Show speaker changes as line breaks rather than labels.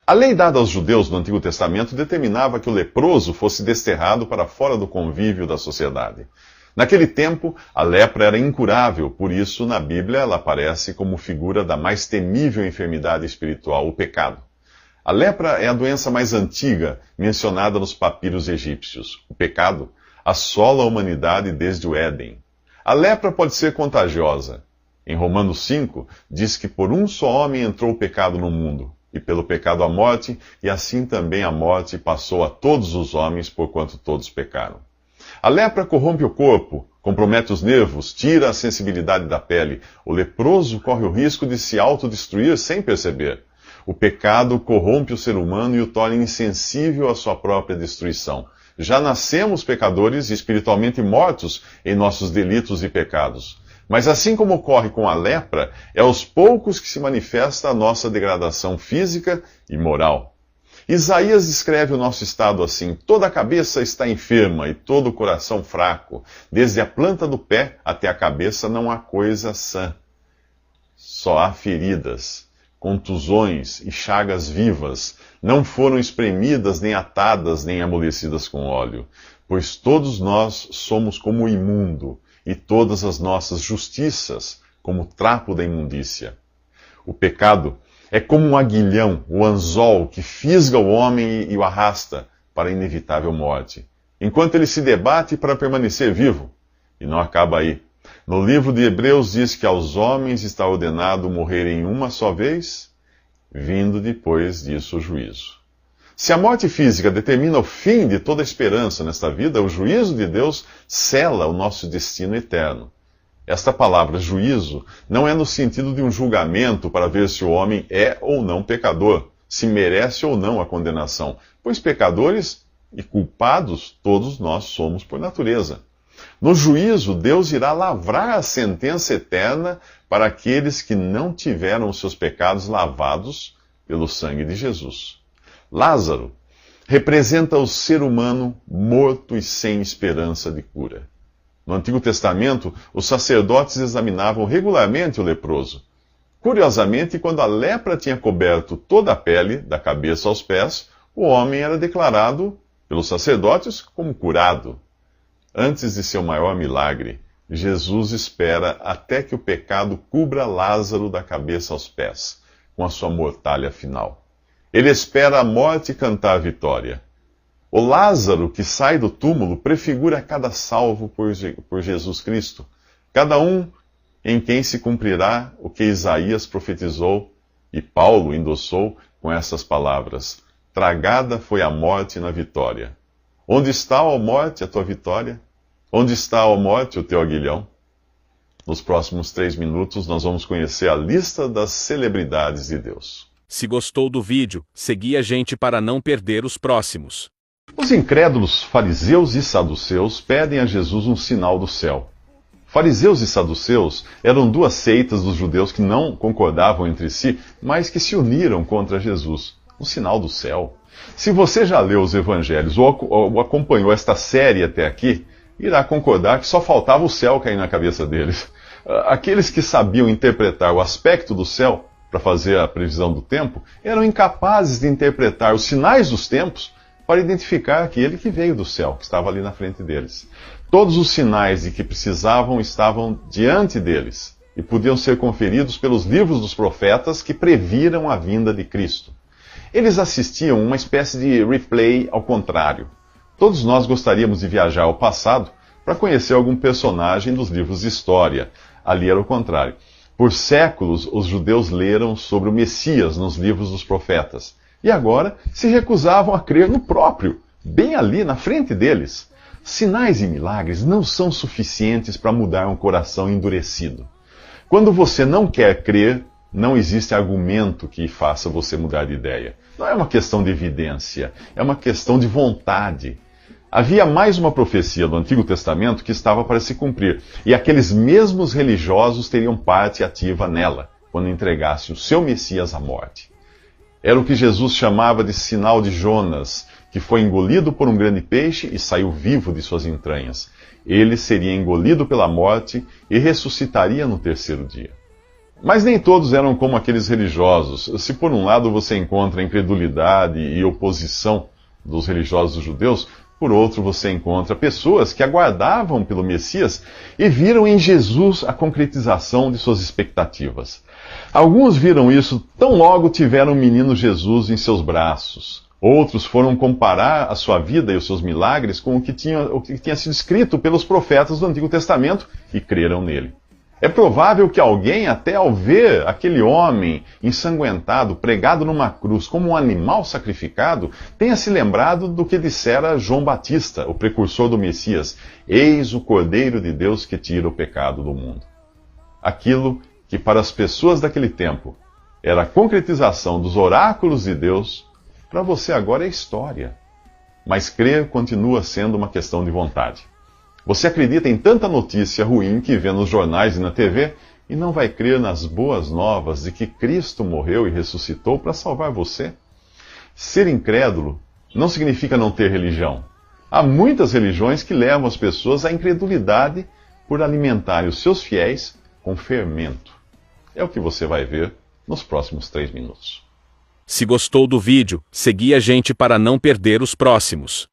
A lei dada aos judeus no Antigo Testamento determinava que o leproso fosse desterrado para fora do convívio da sociedade. Naquele tempo, a lepra era incurável, por isso, na Bíblia, ela aparece como figura da mais temível enfermidade espiritual, o pecado. A lepra é a doença mais antiga mencionada nos papiros egípcios. O pecado assola a humanidade desde o Éden. A lepra pode ser contagiosa. Em Romanos 5, diz que por um só homem entrou o pecado no mundo, e pelo pecado a morte, e assim também a morte passou a todos os homens, porquanto todos pecaram. A lepra corrompe o corpo, compromete os nervos, tira a sensibilidade da pele. O leproso corre o risco de se autodestruir sem perceber. O pecado corrompe o ser humano e o torna insensível à sua própria destruição. Já nascemos pecadores e espiritualmente mortos em nossos delitos e pecados. Mas assim como ocorre com a lepra, é aos poucos que se manifesta a nossa degradação física e moral. Isaías descreve o nosso estado assim: toda a cabeça está enferma e todo o coração fraco. Desde a planta do pé até a cabeça não há coisa sã. Só há feridas, contusões e chagas vivas. Não foram espremidas, nem atadas, nem amolecidas com óleo. Pois todos nós somos como o imundo, e todas as nossas justiças como o trapo da imundícia. O pecado é como um aguilhão, o anzol, que fisga o homem e o arrasta para a inevitável morte, enquanto ele se debate para permanecer vivo. E não acaba aí. No livro de Hebreus diz que aos homens está ordenado morrerem uma só vez, vindo depois disso o juízo. Se a morte física determina o fim de toda esperança nesta vida, o juízo de Deus sela o nosso destino eterno. Esta palavra juízo não é no sentido de um julgamento para ver se o homem é ou não pecador, se merece ou não a condenação, pois pecadores e culpados todos nós somos por natureza. No juízo, Deus irá lavrar a sentença eterna para aqueles que não tiveram os seus pecados lavados pelo sangue de Jesus. Lázaro representa o ser humano morto e sem esperança de cura. No Antigo Testamento, os sacerdotes examinavam regularmente o leproso. Curiosamente, quando a lepra tinha coberto toda a pele, da cabeça aos pés, o homem era declarado pelos sacerdotes como curado. Antes de seu maior milagre, Jesus espera até que o pecado cubra Lázaro da cabeça aos pés, com a sua mortalha final. Ele espera a morte cantar a vitória. O Lázaro que sai do túmulo prefigura cada salvo por Jesus Cristo, cada um em quem se cumprirá o que Isaías profetizou e Paulo endossou com essas palavras: tragada foi a morte na vitória. Onde está, ó morte, a tua vitória? Onde está, ó morte, o teu aguilhão? Nos próximos 3 minutos nós vamos conhecer a lista das celebridades de Deus.
Se gostou do vídeo, siga a gente para não perder os próximos.
Os incrédulos fariseus e saduceus pedem a Jesus um sinal do céu. Fariseus e saduceus eram duas seitas dos judeus que não concordavam entre si, mas que se uniram contra Jesus. Um sinal do céu. Se você já leu os evangelhos ou acompanhou esta série até aqui, irá concordar que só faltava o céu cair na cabeça deles. Aqueles que sabiam interpretar o aspecto do céu para fazer a previsão do tempo, eram incapazes de interpretar os sinais dos tempos para identificar aquele que veio do céu, que estava ali na frente deles. Todos os sinais de que precisavam estavam diante deles e podiam ser conferidos pelos livros dos profetas que previram a vinda de Cristo. Eles assistiam uma espécie de replay ao contrário. Todos nós gostaríamos de viajar ao passado para conhecer algum personagem dos livros de história. Ali era o contrário. Por séculos, os judeus leram sobre o Messias nos livros dos profetas. E agora se recusavam a crer no próprio, bem ali na frente deles. Sinais e milagres não são suficientes para mudar um coração endurecido. Quando você não quer crer, não existe argumento que faça você mudar de ideia. Não é uma questão de evidência, é uma questão de vontade. Havia mais uma profecia do Antigo Testamento que estava para se cumprir, e aqueles mesmos religiosos teriam parte ativa nela, quando entregasse o seu Messias à morte. Era o que Jesus chamava de sinal de Jonas, que foi engolido por um grande peixe e saiu vivo de suas entranhas. Ele seria engolido pela morte e ressuscitaria no 3º dia. Mas nem todos eram como aqueles religiosos. Se por um lado você encontra a incredulidade e oposição dos religiosos judeus, por outro você encontra pessoas que aguardavam pelo Messias e viram em Jesus a concretização de suas expectativas. Alguns viram isso tão logo tiveram o menino Jesus em seus braços. Outros foram comparar a sua vida e os seus milagres com o que tinha sido escrito pelos profetas do Antigo Testamento e creram nele. É provável que alguém, até ao ver aquele homem ensanguentado, pregado numa cruz como um animal sacrificado, tenha se lembrado do que dissera João Batista, o precursor do Messias: eis o Cordeiro de Deus que tira o pecado do mundo. Aquilo que para as pessoas daquele tempo era a concretização dos oráculos de Deus, para você agora é história. Mas crer continua sendo uma questão de vontade. Você acredita em tanta notícia ruim que vê nos jornais e na TV e não vai crer nas boas novas de que Cristo morreu e ressuscitou para salvar você? Ser incrédulo não significa não ter religião. Há muitas religiões que levam as pessoas à incredulidade por alimentarem os seus fiéis com fermento. É o que você vai ver nos próximos 3 minutos.
Se gostou do vídeo, siga a gente para não perder os próximos.